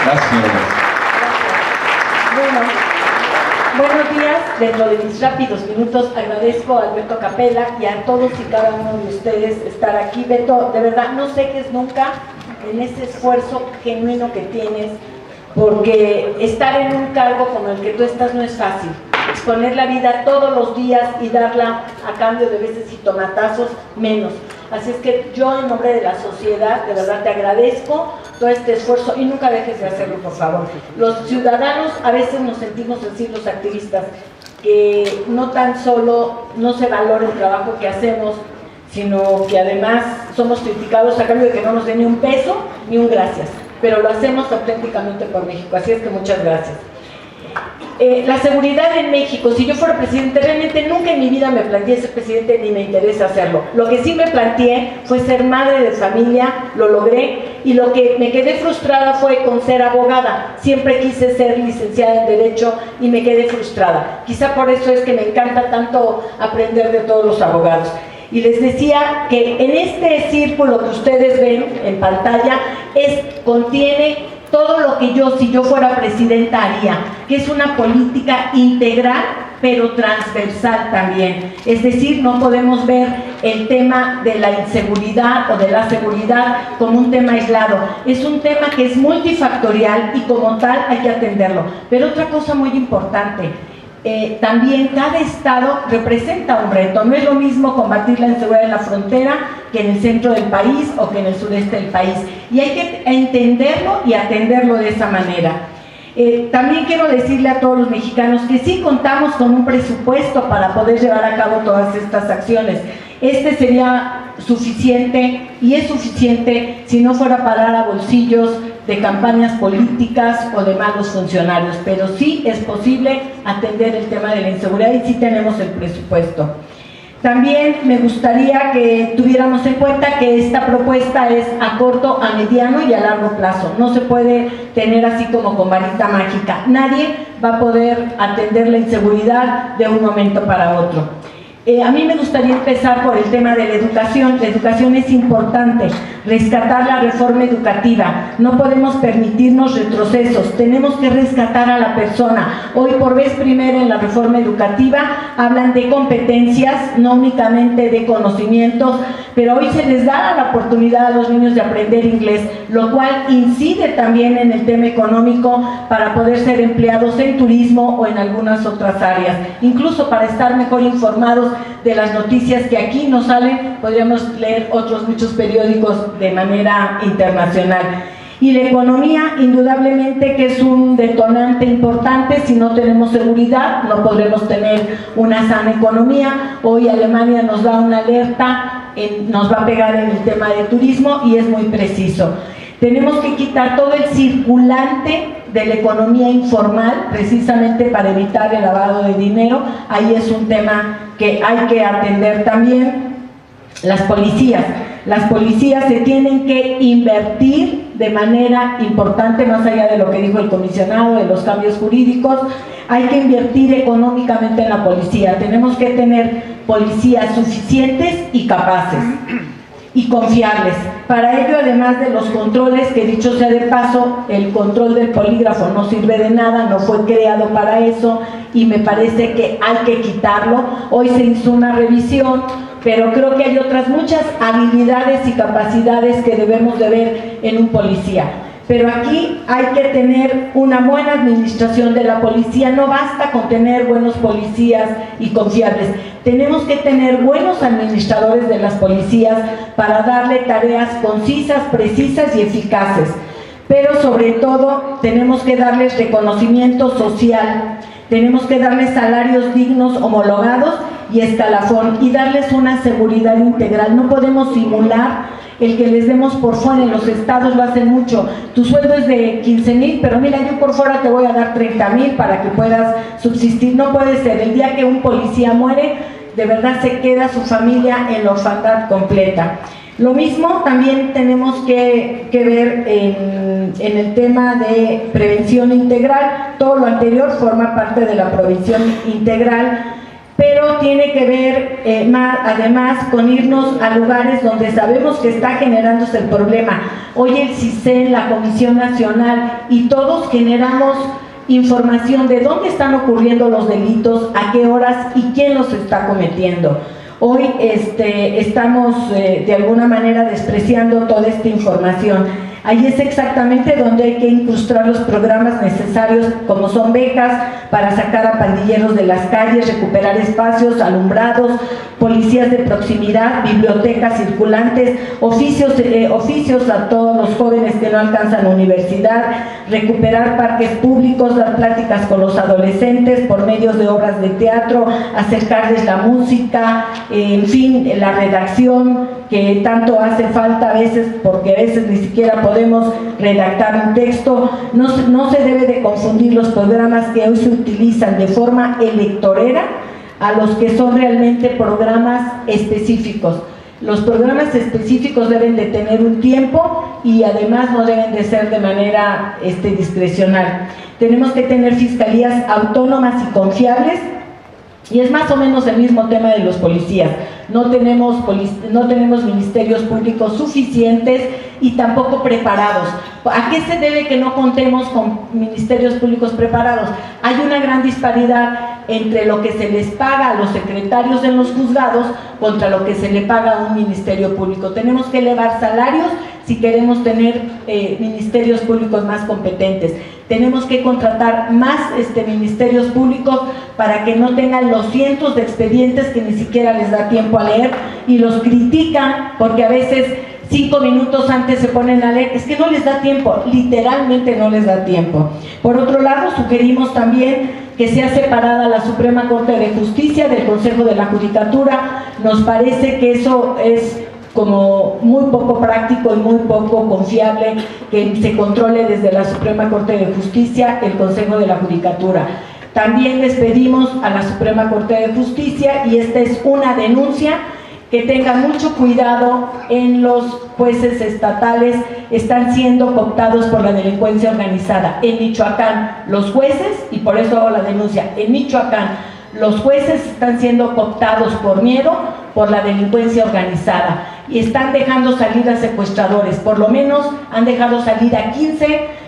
Gracias, señora. Bueno, buenos días. Dentro de mis rápidos minutos agradezco a Alberto Capella y a todos y cada uno de ustedes estar aquí. Beto, de verdad, no sé qué es nunca en ese esfuerzo genuino que tienes, porque estar en un cargo como el que tú estás no es fácil. Exponer la vida todos los días y darla a cambio de veces y tomatazos menos. Así es que yo, en nombre de la sociedad, de verdad te agradezco todo este esfuerzo y nunca dejes de hacerlo, por favor. Los ciudadanos a veces nos sentimos así, los activistas, que no tan solo no se valora el trabajo que hacemos, sino que además somos criticados a cambio de que no nos den ni un peso ni un gracias, pero lo hacemos auténticamente por México. Así es que muchas gracias. La seguridad en México, si yo fuera presidente, realmente nunca en mi vida me planteé ser presidente ni me interesa hacerlo. Lo que sí me planteé fue ser madre de familia, lo logré, y lo que me quedé frustrada fue con ser abogada. Siempre quise ser licenciada en Derecho y me quedé frustrada. Quizá por eso es que me encanta tanto aprender de todos los abogados. Y les decía que en este círculo que ustedes ven en pantalla contiene todo lo que yo, si yo fuera presidenta, haría, que es una política integral, pero transversal también. Es decir, no podemos ver el tema de la inseguridad o de la seguridad como un tema aislado. Es un tema que es multifactorial y como tal hay que atenderlo. Pero otra cosa muy importante, también cada estado representa un reto. No es lo mismo combatir la inseguridad en la frontera que en el centro del país o que en el sureste del país, y hay que entenderlo y atenderlo de esa manera. También quiero decirle a todos los mexicanos que sí contamos con un presupuesto para poder llevar a cabo todas estas acciones. Este sería suficiente, y es suficiente si no fuera a parar a bolsillos de campañas políticas o de malos funcionarios, pero sí es posible atender el tema de la inseguridad y sí tenemos el presupuesto. También me gustaría que tuviéramos en cuenta que esta propuesta es a corto, a mediano y a largo plazo. No se puede tener así como con varita mágica. Nadie va a poder atender la inseguridad de un momento para otro. A mí me gustaría empezar por el tema de la educación. La educación es importante, rescatar la reforma educativa. No podemos permitirnos retrocesos, tenemos que rescatar a la persona. Hoy por vez primera en la reforma educativa hablan de competencias, no únicamente de conocimientos, pero hoy se les da la oportunidad a los niños de aprender inglés, lo cual incide también en el tema económico para poder ser empleados en turismo o en algunas otras áreas, incluso para estar mejor informados de las noticias que aquí nos salen. Podríamos leer otros muchos periódicos de manera internacional. Y la economía, indudablemente que es un detonante importante. Si no tenemos seguridad, no podremos tener una sana economía. Hoy Alemania nos da una alerta, nos va a pegar en el tema de turismo y es muy preciso. Tenemos que quitar todo el circulante de la economía informal, precisamente para evitar el lavado de dinero. Ahí es un tema que hay que atender también. Las policías se tienen que invertir de manera importante, más allá de lo que dijo el comisionado, de los cambios jurídicos. Hay que invertir económicamente en la policía. Tenemos que tener policías suficientes y capaces y confiables. Para ello, además de los controles, que dicho sea de paso, el control del polígrafo no sirve de nada, no fue creado para eso y me parece que hay que quitarlo. Hoy se hizo una revisión, pero creo que hay otras muchas habilidades y capacidades que debemos de ver en un policía. Pero aquí hay que tener una buena administración de la policía. No basta con tener buenos policías y confiables. Tenemos que tener buenos administradores de las policías para darle tareas concisas, precisas y eficaces. Pero sobre todo tenemos que darles reconocimiento social, tenemos que darles salarios dignos, homologados y escalafón, y darles una seguridad integral. No podemos simular el que les demos por fuera. En los estados lo hacen mucho. Tu sueldo es de 15,000, pero mira, yo por fuera te voy a dar 30,000 para que puedas subsistir. No puede ser. El día que un policía muere, de verdad se queda su familia en la orfandad completa. Lo mismo también tenemos que ver en el tema de prevención integral. Todo lo anterior forma parte de la prevención integral, pero pero tiene que ver además con irnos a lugares donde sabemos que está generándose el problema. Hoy el CISEN, la Comisión Nacional y todos generamos información de dónde están ocurriendo los delitos, a qué horas y quién los está cometiendo. Hoy estamos de alguna manera despreciando toda esta información. Ahí es exactamente donde hay que incrustar los programas necesarios, como son becas para sacar a pandilleros de las calles, recuperar espacios alumbrados, policías de proximidad, bibliotecas circulantes, oficios a todos los jóvenes que no alcanzan universidad, recuperar parques públicos, dar pláticas con los adolescentes por medio de obras de teatro, acercarles la música, en fin, la redacción que tanto hace falta a veces, porque a veces ni siquiera podemos redactar un texto. No se debe de confundir los programas que hoy se utilizan de forma electorera a los que son realmente programas específicos. Los programas específicos deben de tener un tiempo y además no deben de ser de manera discrecional. Tenemos que tener fiscalías autónomas y confiables, y es más o menos el mismo tema de los policías. No tenemos ministerios públicos suficientes y tampoco preparados. ¿A qué se debe que no contemos con ministerios públicos preparados? Hay una gran disparidad entre lo que se les paga a los secretarios en los juzgados contra lo que se le paga a un ministerio público. Tenemos que elevar salarios si queremos tener ministerios públicos más competentes. Tenemos que contratar más ministerios públicos para que no tengan los cientos de expedientes que ni siquiera les da tiempo a leer y los critican porque a veces 5 minutos antes se ponen a leer. Es que no les da tiempo, literalmente no les da tiempo. Por otro lado, sugerimos también que sea separada la Suprema Corte de Justicia del Consejo de la Judicatura. Nos parece que eso es como muy poco práctico y muy poco confiable que se controle desde la Suprema Corte de Justicia el Consejo de la Judicatura. También les pedimos a la Suprema Corte de Justicia, y esta es una denuncia, que tengan mucho cuidado en los jueces estatales. Están siendo cooptados por la delincuencia organizada. En Michoacán, los jueces, y por eso hago la denuncia, en Michoacán, los jueces están siendo cooptados por miedo por la delincuencia organizada y están dejando salir a secuestradores. Por lo menos han dejado salir a 15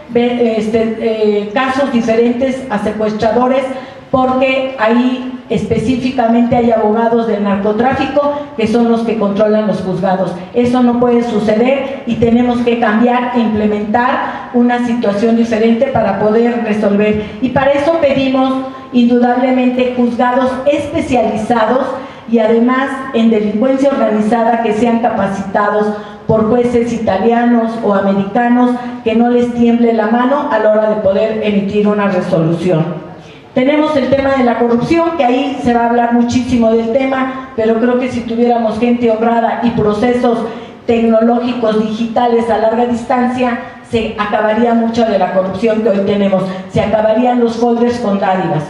casos diferentes a secuestradores, porque ahí específicamente hay abogados del narcotráfico que son los que controlan los juzgados. Eso no puede suceder y tenemos que cambiar e implementar una situación diferente para poder resolver. Y para eso pedimos indudablemente juzgados especializados y además en delincuencia organizada que sean capacitados por jueces italianos o americanos, que no les tiemble la mano a la hora de poder emitir una resolución. Tenemos el tema de la corrupción, que ahí se va a hablar muchísimo del tema, pero creo que si tuviéramos gente honrada y procesos tecnológicos digitales a larga distancia, se acabaría mucho de la corrupción que hoy tenemos, se acabarían los folders con dádivas.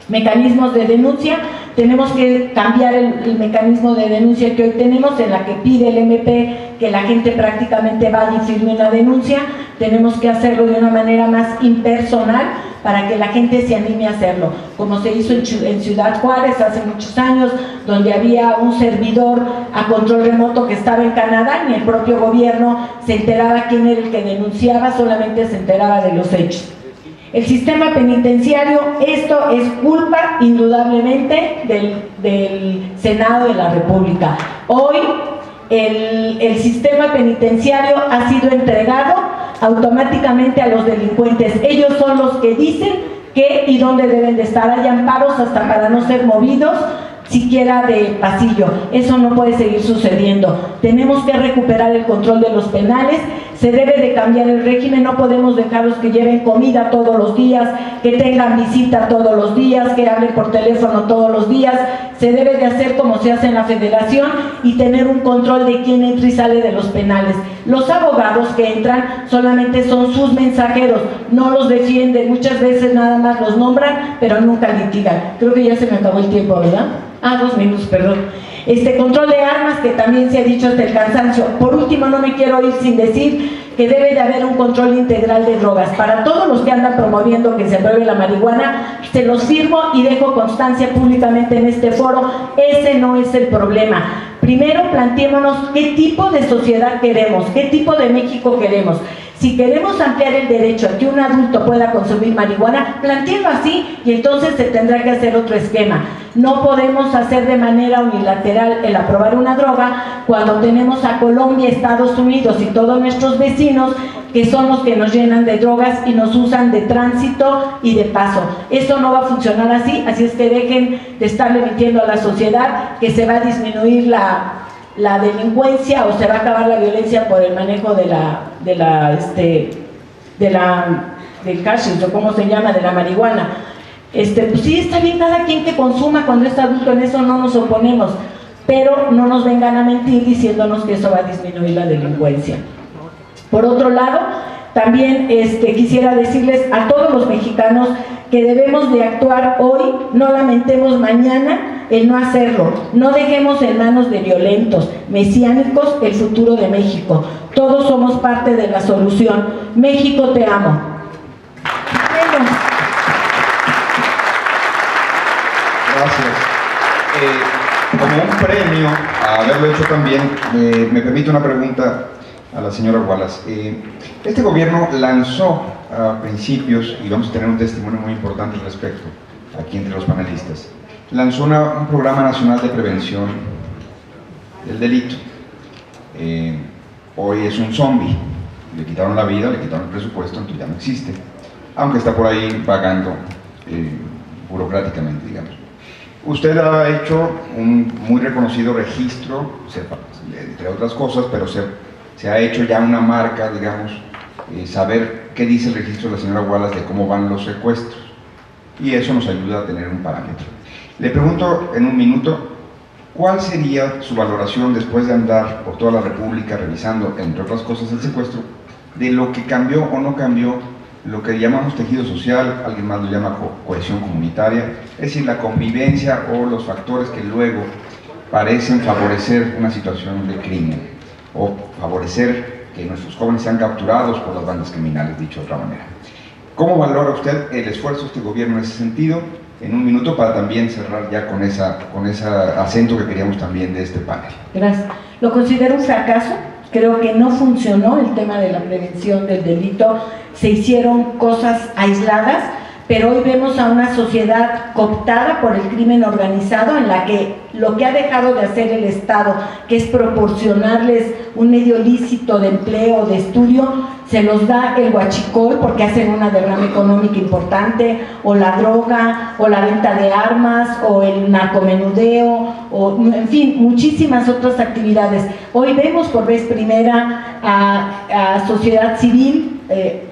Mecanismos de denuncia, tenemos que cambiar el mecanismo de denuncia que hoy tenemos, en la que pide el MP que la gente prácticamente vaya y firme una denuncia. Tenemos que hacerlo de una manera más impersonal para que la gente se anime a hacerlo, como se hizo en Ciudad Juárez hace muchos años, donde había un servidor a control remoto que estaba en Canadá, ni el propio gobierno se enteraba quién era el que denunciaba, solamente se enteraba de los hechos. El sistema penitenciario, esto es culpa indudablemente del Senado de la República. Hoy el sistema penitenciario ha sido entregado automáticamente a los delincuentes. Ellos son los que dicen qué y dónde deben de estar. Hay amparos hasta para no ser movidos siquiera de pasillo. Eso no puede seguir sucediendo. Tenemos que recuperar el control de los penales. Se debe de cambiar el régimen. No podemos dejarlos que lleven comida todos los días, que tengan visita todos los días, que hablen por teléfono todos los días. Se debe de hacer como se hace en la Federación y tener un control de quién entra y sale de los penales. Los abogados que entran solamente son sus mensajeros, no los defienden, muchas veces nada más los nombran, pero nunca litigan. Creo que ya se me acabó el tiempo, ¿verdad? 2 minutos, perdón. Control de armas, que también se ha dicho hasta el cansancio. Por último, no me quiero ir sin decir que debe de haber un control integral de drogas. Para todos los que andan promoviendo que se apruebe la marihuana, se los firmo y dejo constancia públicamente en este foro, ese no es el problema. Primero planteémonos qué tipo de sociedad queremos, qué tipo de México queremos. Si queremos ampliar el derecho a que un adulto pueda consumir marihuana, plantéenlo así y entonces se tendrá que hacer otro esquema. No podemos hacer de manera unilateral el aprobar una droga cuando tenemos a Colombia, Estados Unidos y todos nuestros vecinos que son los que nos llenan de drogas y nos usan de tránsito y de paso. Eso no va a funcionar así, así es que dejen de estarle mintiendo a la sociedad que se va a disminuir la delincuencia o se va a acabar la violencia por el manejo del hashish, o cómo se llama, de la marihuana. Pues sí, está bien cada quien que consuma cuando es adulto, en eso no nos oponemos, pero no nos vengan a mentir diciéndonos que eso va a disminuir la delincuencia. Por otro lado, también quisiera decirles a todos los mexicanos que debemos de actuar hoy, no lamentemos mañana el no hacerlo, no dejemos en manos de violentos, mesiánicos el futuro de México. Todos somos parte de la solución. México, te amo. Gracias. Como un premio a haberlo hecho también, me permite una pregunta a la señora Wallace. Este gobierno lanzó a principios, y vamos a tener un testimonio muy importante al respecto, aquí entre los panelistas, lanzó un programa nacional de prevención del delito. Hoy es un zombie, le quitaron la vida, le quitaron el presupuesto, entonces ya no existe, aunque está por ahí vagando burocráticamente, digamos. Usted ha hecho un muy reconocido registro, entre otras cosas, pero se ha hecho ya una marca, digamos, saber qué dice el registro de la señora Wallace de cómo van los secuestros, y eso nos ayuda a tener un parámetro. Le pregunto en un minuto, ¿cuál sería su valoración después de andar por toda la República revisando, entre otras cosas, el secuestro, de lo que cambió o no cambió, lo que llamamos tejido social, alguien más lo llama cohesión comunitaria, es decir, la convivencia o los factores que luego parecen favorecer una situación de crimen o favorecer que nuestros jóvenes sean capturados por las bandas criminales, dicho de otra manera? ¿Cómo valora usted el esfuerzo de este gobierno en ese sentido? En un minuto, para también cerrar ya con ese acento que queríamos también de este panel. Gracias. Lo considero un fracaso. Creo que no funcionó el tema de la prevención del delito. Se hicieron cosas aisladas, pero hoy vemos a una sociedad cooptada por el crimen organizado, en la que lo que ha dejado de hacer el Estado, que es proporcionarles un medio lícito de empleo, de estudio, se los da el huachicol porque hacen una derrama económica importante, o la droga, o la venta de armas, o el narcomenudeo, o en fin, muchísimas otras actividades. Hoy vemos por vez primera a sociedad civil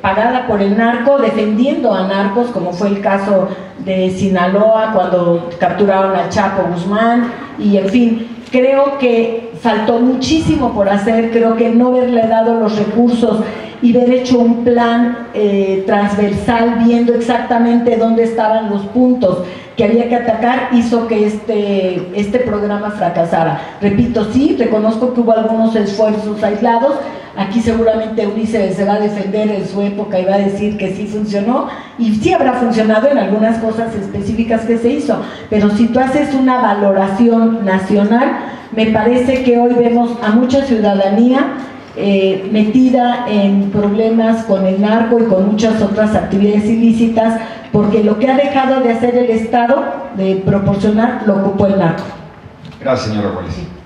pagada por el narco, defendiendo a narcos, como fue el caso de Sinaloa cuando capturaron al Chapo Guzmán, y en fin, creo que faltó muchísimo por hacer. Creo que no haberle dado los recursos y haber hecho un plan transversal viendo exactamente dónde estaban los puntos que había que atacar hizo que este programa fracasara. Repito, sí, reconozco que hubo algunos esfuerzos aislados. Aquí seguramente Ulises se va a defender en su época y va a decir que sí funcionó, y sí habrá funcionado en algunas cosas específicas que se hizo, pero si tú haces una valoración nacional, me parece que hoy vemos a mucha ciudadanía metida en problemas con el narco y con muchas otras actividades ilícitas, porque lo que ha dejado de hacer el Estado, de proporcionar, lo ocupó el narco. Gracias, señora Wallace.